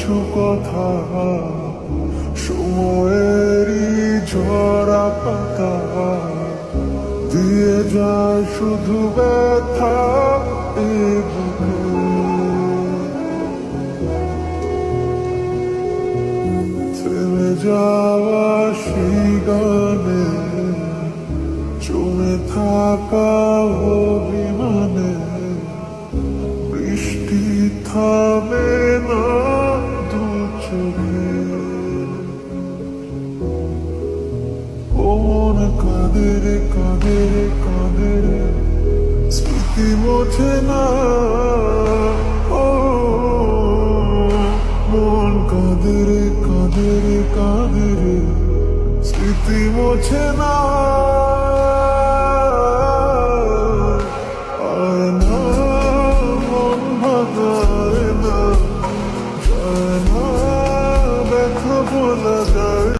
কিছু কথা সময়েরই ঝরা পাতা দিয়ে যায় শুধু ব্যথা এ বুকে। থেমে যাওয়া সেই গানে জমে থাকা অভিমানে বৃষ্টি থামে না দু চোখে। ও মন কাঁদে রে কাঁদে রে কাঁদে রে স্মৃতি মোছে না। ও মন কাঁদে রে কাঁদে রে কাঁদে রে স্মৃতি মোছে না। আয় না মন ভাঙায় না, যায় না ব্যথা বলা যায়।